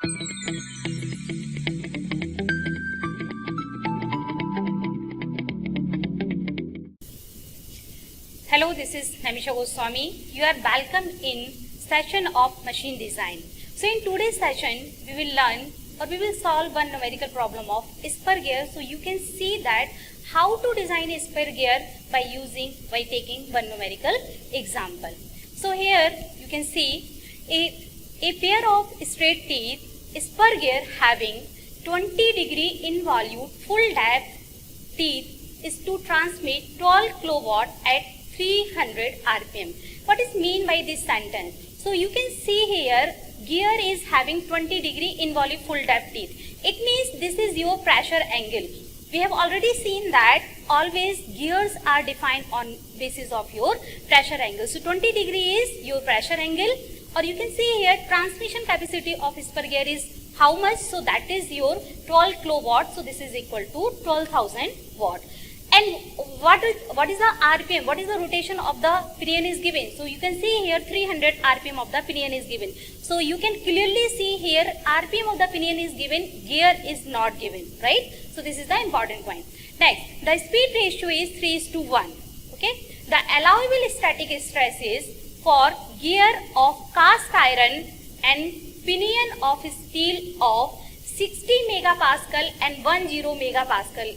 Hello, this is Namisha Goswami. You are welcome in session of machine design. So in today's session, we will learn or we will solve one numerical problem of spur gear. So you can see that how to design a spur gear by taking one numerical example. So here you can see a pair of straight teeth spur gear having 20-degree involute full depth teeth is to transmit 12 kilowatt at 300 RPM. What is mean by this sentence? So you can see here gear is having 20-degree involute full depth teeth. It means this is your pressure angle. We have already seen that always gears are defined on basis of your pressure angle. So 20 degree is your pressure angle, or you can see here transmission capacity of spur gear is how much? So that is your 12 kilowatt. So this is equal to 12,000 watt. And what is the RPM? What is the rotation of the pinion is given? So you can see here 300 RPM of the pinion is given. So you can clearly see here RPM of the pinion is given, gear is not given, right? So this is the important point. Next, the speed ratio is 3:1. Okay. The allowable static stresses for gear of cast iron and pinion of steel of 60 megapascal and 10 megapascal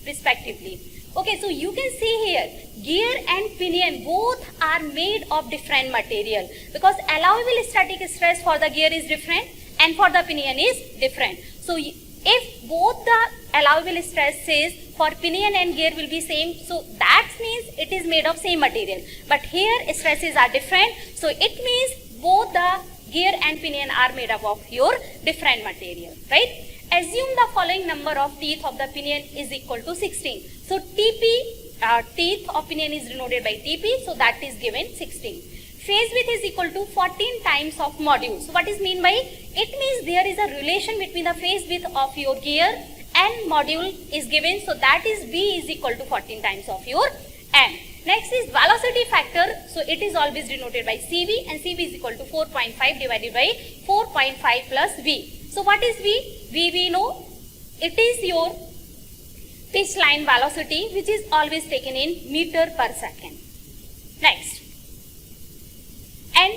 respectively. Okay, so you can see here gear and pinion both are made of different material, because allowable static stress for the gear is different and for the pinion is different. So if both the allowable stresses for pinion and gear will be same, so that means it is made of same material. But here stresses are different, so it means both the gear and pinion are made up of your different material, right? Assume the following number of teeth of the pinion is equal to 16. So teeth of pinion is denoted by TP, so that is given 16. Phase width is equal to 14 times of module. So what is mean by? It means there is a relation between the phase width of your gear and module is given, so that is V is equal to 14 times of your M. Next is velocity factor, so it is always denoted by CV, and CV is equal to 4.5 divided by 4.5 plus V. So what is V? V we know it is your pitch line velocity, which is always taken in meter per second. Next, and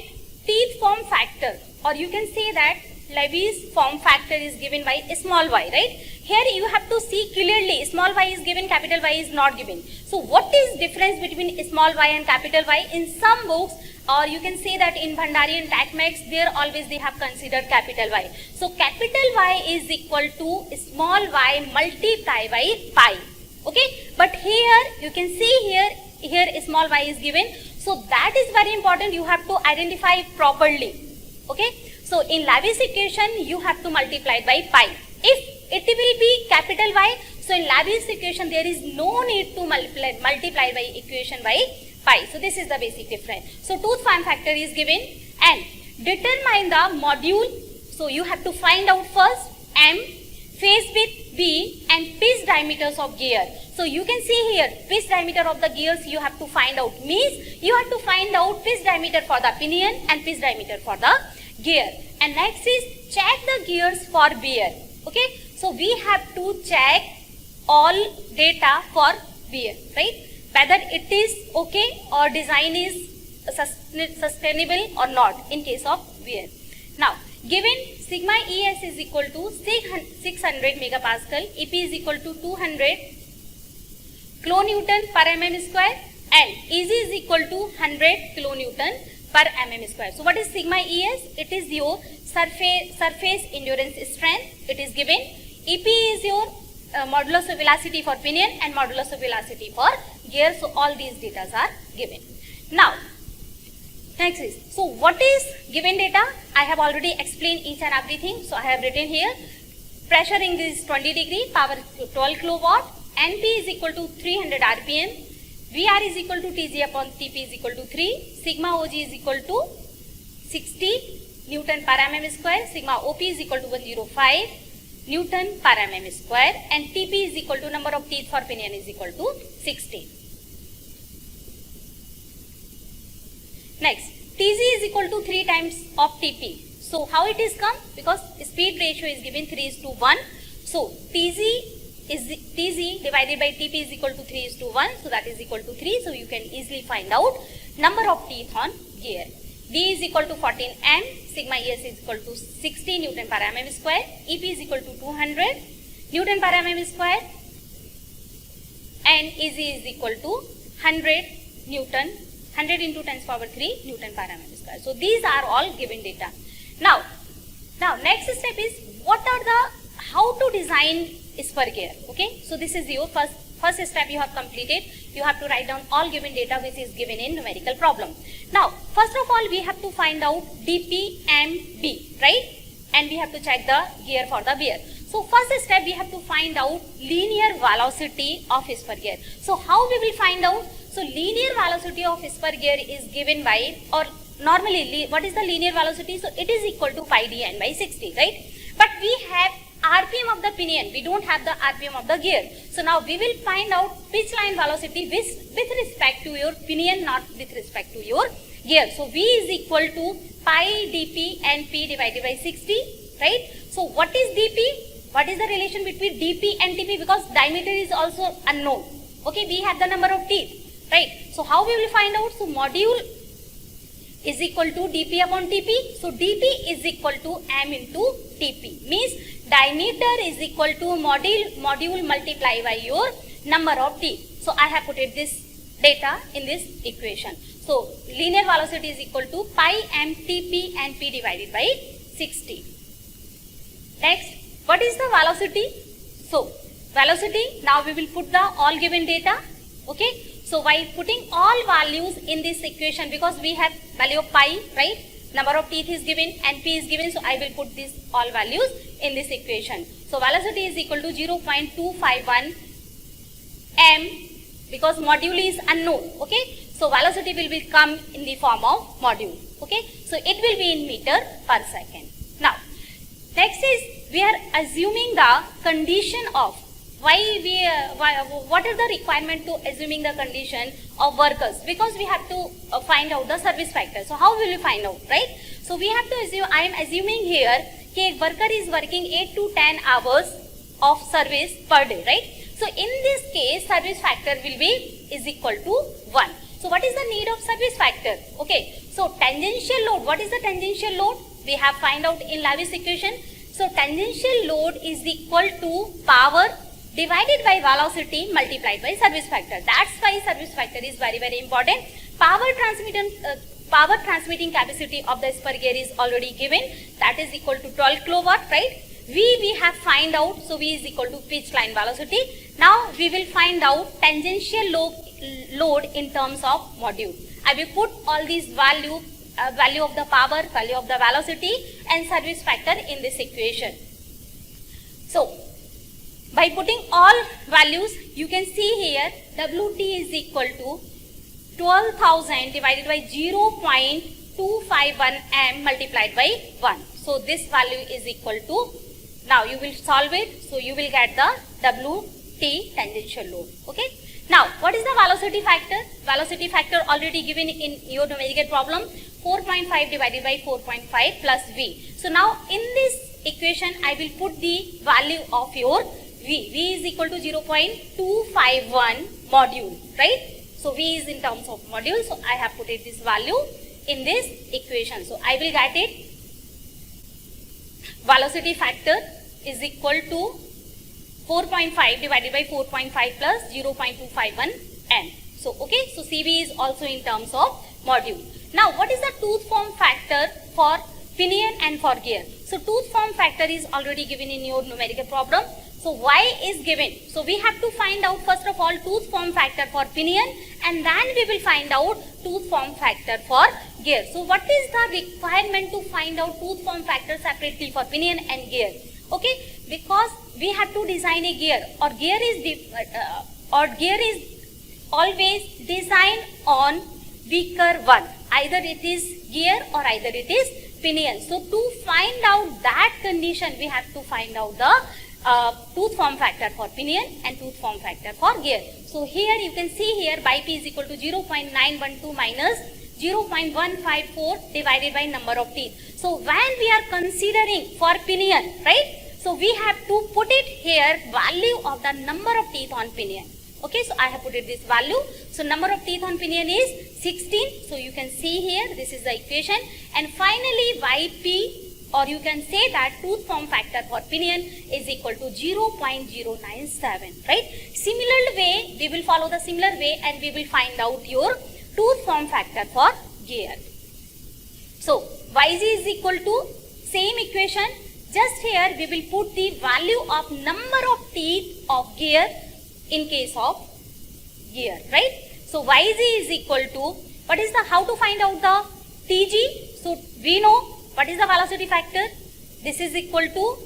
teeth form factor, or you can say that Levy's form factor is given by small y, right? Here you have to see clearly small y is given, capital Y is not given. So what is difference between small y and capital Y? In some books, or you can say that in Bhandari and TACMAX, there always they have considered capital Y. So capital Y is equal to small y multiplied by pi. Okay, but here you can see here small y is given. So that is very important. You have to identify properly. Okay, so in Levy's equation you have to multiply by pi. If it will be capital Y, so in Levy's equation there is no need to multiply by equation by pi. So this is the basic difference. So tooth form factor is given, and determine the module. So you have to find out first M, phase width B, and pitch diameters of gear. So you can see here pitch diameter of the gears you have to find out, means you have to find out pitch diameter for the pinion and pitch diameter for the gear. And next is check the gears for wear. Okay, so we have to check all data for wear, right? Whether it is okay or design is sustainable or not in case of wear. Now, given sigma ES is equal to 600 megapascal, EP is equal to 200 kilonewton per mm square, and EG is equal to 100 kilonewton per mm square. So what is sigma ES? It is your surface endurance strength. It is given. EP is your modulus of velocity for pinion and modulus of velocity for gear. So all these data are given. Now, next is, so what is given data? I have already explained each and everything. So I have written here, pressure is 20 degree, power 12 kilowatt, NP is equal to 300 RPM, VR is equal to TG upon TP is equal to 3, sigma OG is equal to 60 Newton per mm square, sigma OP is equal to 105 Newton per mm square, and TP is equal to number of teeth for pinion is equal to 60. Next, TG is equal to 3 times of TP. So how it is come? Because speed ratio is given 3:1. So Tz divided by Tp is equal to 3:1. So that is equal to 3. So you can easily find out number of teeth on gear. D is equal to 14 M, sigma ES is equal to 60 Newton per mm square, EP is equal to 200 Newton per mm square, and EZ is equal to 100 Newton, 100 into 10 to the power 3 Newton per mm square. So these are all given data. Now next step is how to design spur gear. Okay, so this is your first step you have completed. You have to write down all given data which is given in numerical problem. Now, first of all, we have to find out DPMB, right? And we have to check the gear for the wear. So, first step we have to find out linear velocity of spur gear. So, how we will find out? So, linear velocity of spur gear is given by, or normally, what is the linear velocity? So, it is equal to pi d n by 60, right? But we have RPM of the pinion, we don't have the RPM of the gear. So now we will find out pitch line velocity with respect to your pinion, not with respect to your gear. So V is equal to pi dp and P divided by 60, right? So what is dp? What is the relation between dp and tp? Because diameter is also unknown. Okay, we have the number of teeth, right? So how we will find out? So module is equal to dp upon tp. So dp is equal to m into tp. Means diameter is equal to module multiplied by your number of teeth. So I have put this data in this equation. So linear velocity is equal to pi m tp and p divided by 60. Next, what is the velocity? So velocity, now we will put the all given data. Okay. So by putting all values in this equation, because we have value of pi, right? Number of teeth is given and P is given, so I will put these all values in this equation. So velocity is equal to 0.251 m, because module is unknown. Okay, so velocity will come in the form of module. Okay, so it will be in meter per second. Now next is we are assuming the condition of what is the requirement to assuming the condition of workers? Because we have to find out the service factor. So how will we find out, right? So we have to assume, I am assuming here that worker is working 8 to 10 hours of service per day, right? So in this case, service factor will be is equal to 1. So what is the need of service factor? Okay, so tangential load, what is the tangential load? We have find out in Lewis equation. So tangential load is equal to power divided by velocity multiplied by service factor. That's why service factor is very, very important. Power transmitting capacity of the spur gear is already given. That is equal to 12 kilowatt, right? We have find out. So V is equal to pitch line velocity. Now we will find out tangential load in terms of module. I will put all these value of the power, value of the velocity and service factor in this equation. So by putting all values, you can see here Wt is equal to 12,000 divided by 0.251 m multiplied by 1. So this value is equal to, now you will solve it, so you will get the Wt tangential load. Okay. Now what is the velocity factor? Velocity factor already given in your numerical problem, 4.5 divided by 4.5 plus V. So now in this equation I will put the value of your V is equal to 0.251 module, right? So V is in terms of module. So I have put this value in this equation. So I will get it. Velocity factor is equal to 4.5 divided by 4.5 plus 0.251 m. So okay. So CV is also in terms of module. Now what is the tooth form factor for pinion and for gear? So tooth form factor is already given in your numerical problem. So Y is given. So we have to find out first of all tooth form factor for pinion and then we will find out tooth form factor for gear. So what is the requirement to find out tooth form factor separately for pinion and gear? Okay, because we have to design a gear or gear is always designed on weaker one. Either it is gear or either it is pinion. So to find out that condition we have to find out the tooth form factor for pinion and tooth form factor for gear. So here you can see here by P is equal to 0.912 minus 0.154 divided by number of teeth. So when we are considering for pinion, right? So we have to put it here value of the number of teeth on pinion. Okay, so I have put it this value. So number of teeth on pinion is 16. So you can see here, this is the equation. And finally YP, or you can say that tooth form factor for pinion is equal to 0.097, right? Similar way, we will follow the similar way and we will find out your tooth form factor for gear. So YG is equal to same equation. Just here we will put the value of number of teeth of gear in case of gear, right? So YG is equal to, what is the, how to find out the TG? So we know what is the velocity factor? This is equal to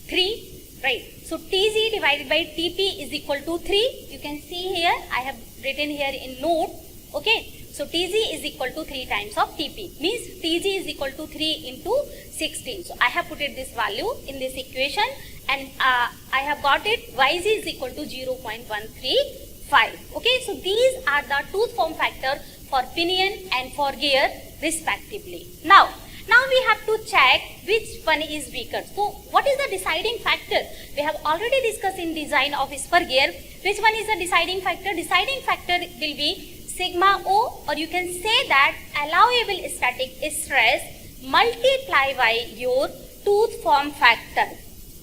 3, right? So TG divided by TP is equal to 3. You can see here, I have written here in note, okay? So TG is equal to 3 times of TP. Means TG is equal to 3 into 16. So I have put it this value in this equation and I have got it YG is equal to 0.135. Okay, so these are the tooth form factor for pinion and for gear respectively. Now we have to check which one is weaker. So what is the deciding factor? We have already discussed in design of spur gear. Which one is the deciding factor? Deciding factor will be sigma O, or you can say that allowable static stress multiplied by your tooth form factor.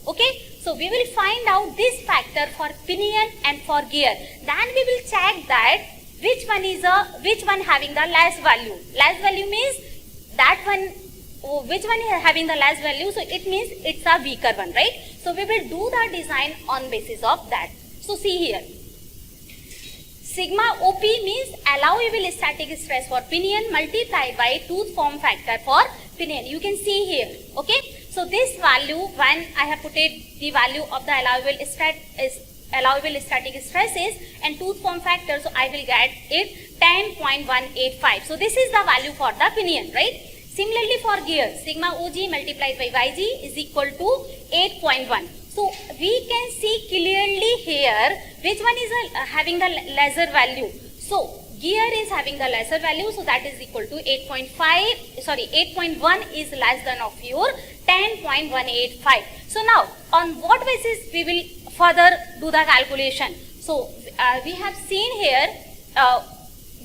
Okay, so we will find out this factor for pinion and for gear. Then we will check that which one having the less value. Less value means that one, which one is having the less value, so it means it's a weaker one, right? So we will do the design on basis of that. So see here, sigma OP means allowable static stress for pinion multiplied by tooth form factor for pinion. You can see here, okay? So this value, when I have put it the value of the allowable static stresses and tooth form factor, so I will get it 10.185. So this is the value for the pinion, right? Similarly for gear, sigma OG multiplied by YG is equal to 8.1. So we can see clearly here which one is having the lesser value. So gear is having the lesser value, so that is equal to 8.1 is less than of your 10.185. So now on what basis we will further do the calculation? So we have seen here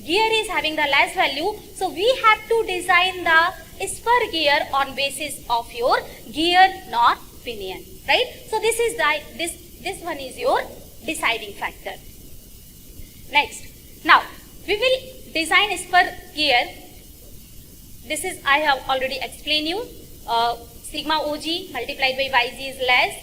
gear is having the less value, so we have to design the spur gear on basis of your gear, not pinion, right? So this is this one is your deciding factor. Next, now we will design spur gear. This is, I have already explained you, sigma OG multiplied by YG is less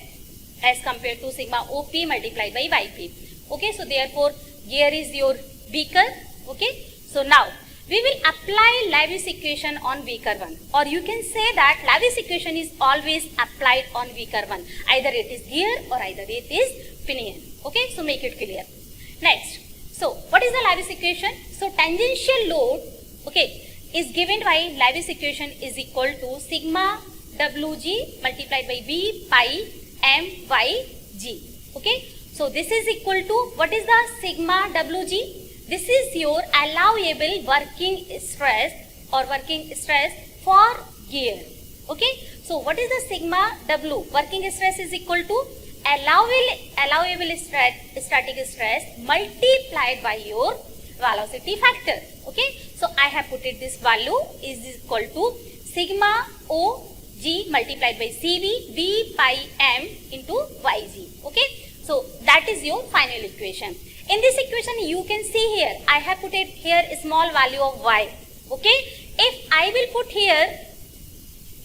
as compared to sigma OP multiplied by YP. Okay, so therefore gear is your weaker. Okay, so now we will apply Lewis equation on weaker one, or you can say that Lewis equation is always applied on weaker one. Either it is gear or either it is pinion. Okay, so make it clear. Next, so what is the Lewis equation? So tangential load, okay, is given by Lewis equation is equal to sigma WG multiplied by V pi M by G. Okay, so this is equal to, what is the sigma WG? This is your allowable working stress or working stress for gear. Okay, so what is the sigma W? Working stress is equal to allowable static stress multiplied by your velocity factor. Okay, so I have put it, this value is equal to sigma OG multiplied by CV V pi M into YG. Okay, so that is your final equation. In this equation you can see here, I have put it here a small value of Y. Okay, if I will put here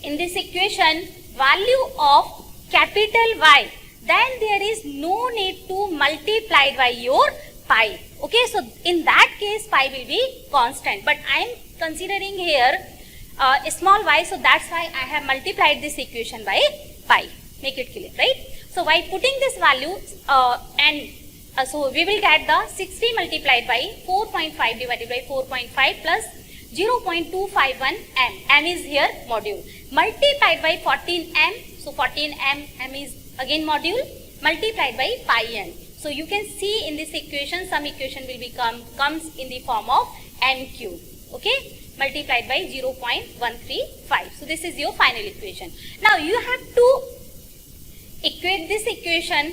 in this equation value of capital Y, then there is no need to multiply by your pi. Okay, so in that case pi will be constant, but I am considering here a small y, so that's why I have multiplied this equation by pi. Make it clear, right? So by putting this value so we will get the 60 multiplied by 4.5 divided by 4.5 plus 0.251 m. M is here module. Multiplied by 14 m. So 14 m is again module. Multiplied by pi n. So you can see in this equation, some equation will become comes in the form of m cube. Okay. multiplied by 0.135. So this is your final equation. Now you have to equate this equation,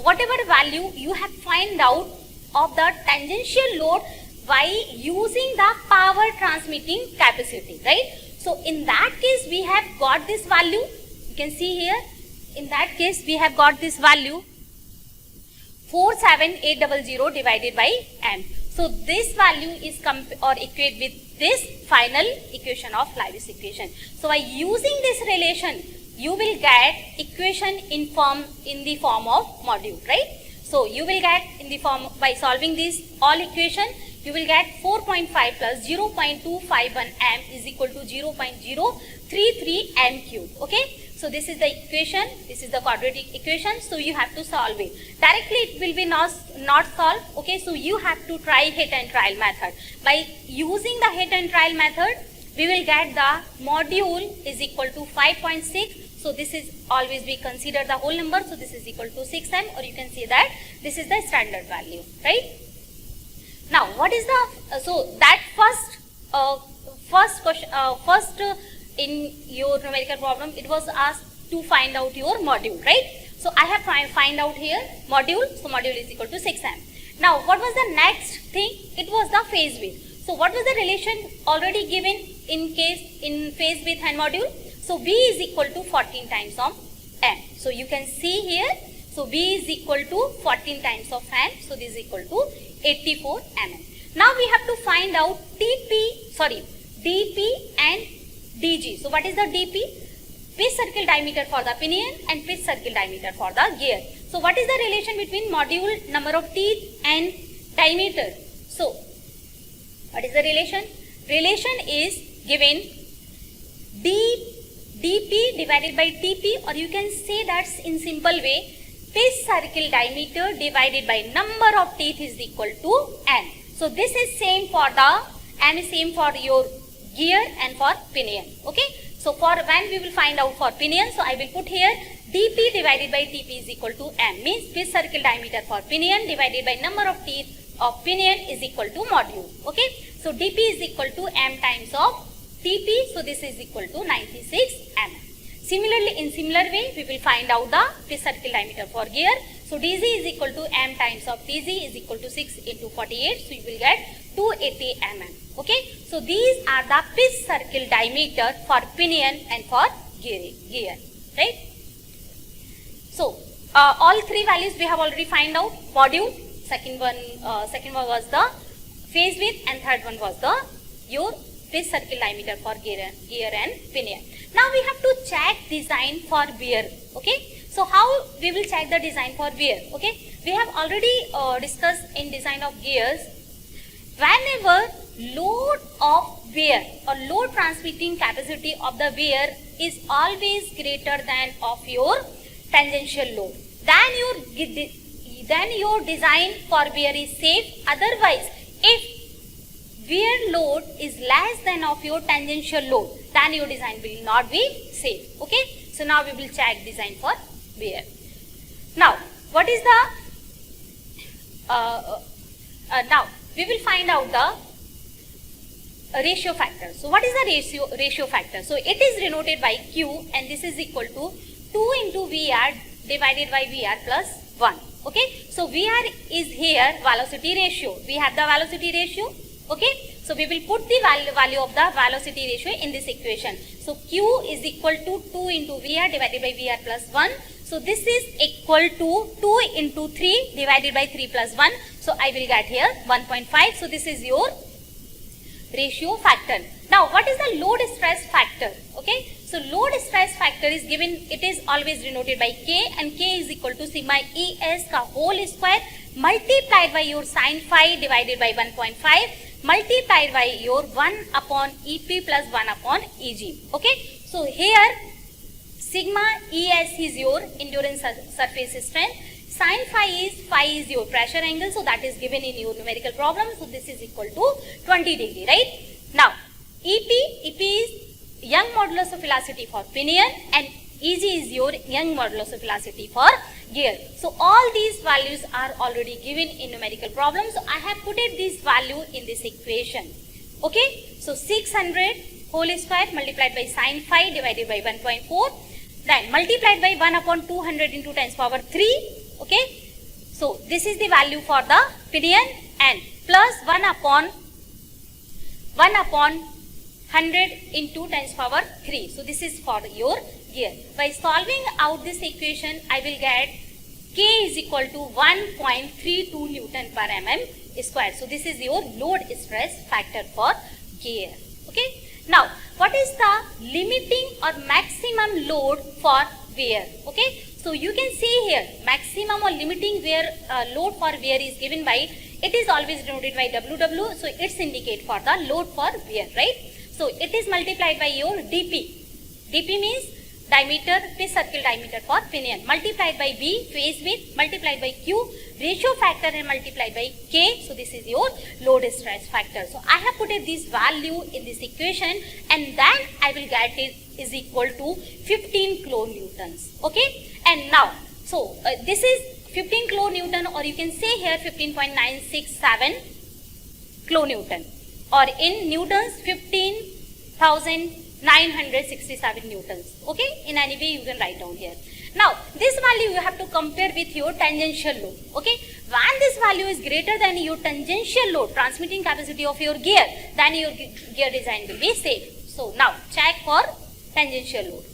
whatever value you have find out of the tangential load by using the power transmitting capacity, right? So in that case we have got this value, you can see here, in that case we have got this value 47800 divided by m. So this value is equate with this final equation of Lewis equation. So by using this relation, you will get equation in the form of module, right? So you will get in the form, by solving this all equation, you will get 4.5 plus 0.251 m is equal to 0.033 m cube. Okay. So this is the equation, this is the quadratic equation, so you have to solve it. Directly it will be not solved, okay, so you have to try hit and trial method. By using the hit and trial method, we will get the module is equal to 5.6, so this is always we consider the whole number, so this is equal to 6m, or you can say that this is the standard value, right? Now what is the, so that first question, in your numerical problem, it was asked to find out your module, right? So I have find out here module, so module is equal to 6m. Now what was the next thing? It was the phase width. So what was the relation already given in phase width and module? So V is equal to 14 times of m. So you can see here, so V is equal to 14 times of m, so this is equal to 84 mm. Now we have to find out dP and dg. So what is the dP? Pitch circle diameter for the pinion and pitch circle diameter for the gear. So what is the relation between module, number of teeth and diameter? So what is the relation? Relation is given dP divided by TP, or you can say that in simple way, pitch circle diameter divided by number of teeth is equal to n. So this is same for the, n is same for your gear and for pinion, okay? So for when we will find out for pinion, so I will put here dP divided by TP is equal to m, means pitch circle diameter for pinion divided by number of teeth of pinion is equal to module, okay? So dP is equal to m times of TP, so this is equal to 96 mm. Similarly, in similar way, we will find out the pitch circle diameter for gear. So dz is equal to m times of tz is equal to 6 into 48, so you will get 280 mm. Okay, so these are the pitch circle diameter for pinion and for gear, right? So all three values we have already find out. Module, second one was the phase width, and third one was the your pitch circle diameter for gear and pinion. Now we have to check design for wear. Okay, so how we will check the design for wear? Okay, we have already discussed in design of gears. Whenever load of wear or load transmitting capacity of the wear is always greater than of your tangential load, then your design for wear is safe. Otherwise, if wear load is less than of your tangential load, then your design will not be safe. Okay, so now we will check design for wear. Now what is the now we will find out the ratio factor. So what is the ratio factor? So it is denoted by Q, and this is equal to 2 into VR divided by VR plus 1. Okay, so VR is here velocity ratio. We have the velocity ratio. Okay, so we will put the value of the velocity ratio in this equation. So Q is equal to 2 into VR divided by VR plus 1. So this is equal to 2 into 3 divided by 3 plus 1. So I will get here 1.5. So this is your ratio factor. Now what is the load stress factor? Okay, so load stress factor is given, it is always denoted by K, and K is equal to sigma ES ka whole square multiplied by your sin phi divided by 1.5 multiplied by your 1 upon EP plus 1 upon EG. Okay, so here sigma ES is your endurance surface strength, sin phi is your pressure angle, so that is given in your numerical problem. So this is equal to 20 degree, right? Now EP is Young modulus of velocity for pinion, and EG is your Young modulus of velocity for gear. So all these values are already given in numerical problem. So I have put this value in this equation. Okay, so 600 whole square multiplied by sine phi divided by 1.4, then multiplied by 1 upon 200 into 10 power 3. Okay, so this is the value for the pinion, and plus 1 upon 100 into 10 power 3. So this is for your gear. By solving out this equation, I will get K is equal to 1.32 Newton per mm square. So this is your load stress factor for gear. Okay. Now, what is the limiting or maximum load for wear? Okay. So you can see here, maximum or limiting wear load for wear is given by, it is always denoted by WW. So it's indicate for the load for wear, right? So it is multiplied by your dP. dP means diameter, pitch circle diameter for pinion, multiplied by B, phase width, multiplied by Q, ratio factor, and multiplied by K. So this is your load stress factor. So I have put this value in this equation, and then I will get it is equal to 15 kilonewtons. Okay. And now, so this is 15 kilonewton, or you can say here 15.967 kilonewton, or in newtons 15,967 newtons. Okay, in any way you can write down here. Now this value you have to compare with your tangential load. Okay, when this value is greater than your tangential load, transmitting capacity of your gear, then your gear design will be safe. So now check for tangential load.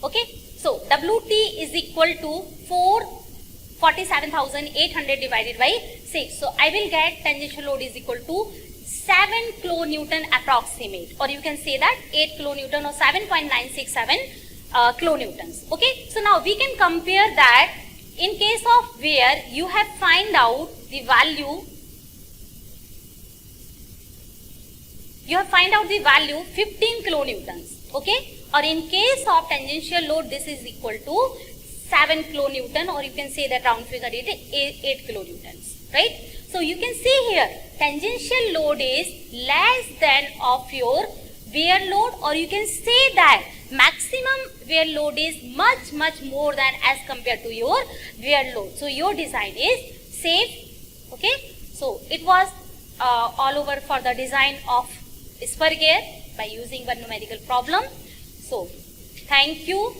Okay, so WT is equal to 47,800 divided by 6. So I will get tangential load is equal to 7 kilonewton approximate, or you can say that 8 kilonewton or 7.967 kilonewtons. Okay, so now we can compare that. In case of wear, you have find out the value. You have find out the value 15 kilonewtons. Okay, or in case of tangential load, this is equal to 7 kilonewton, or you can say that round figure it is 8 kilonewtons, right? So you can see here, tangential load is less than of your wear load, or you can say that maximum wear load is much more than as compared to your wear load. So your design is safe. Okay, so it was all over for the design of spur gear by using one numerical problem. So thank you.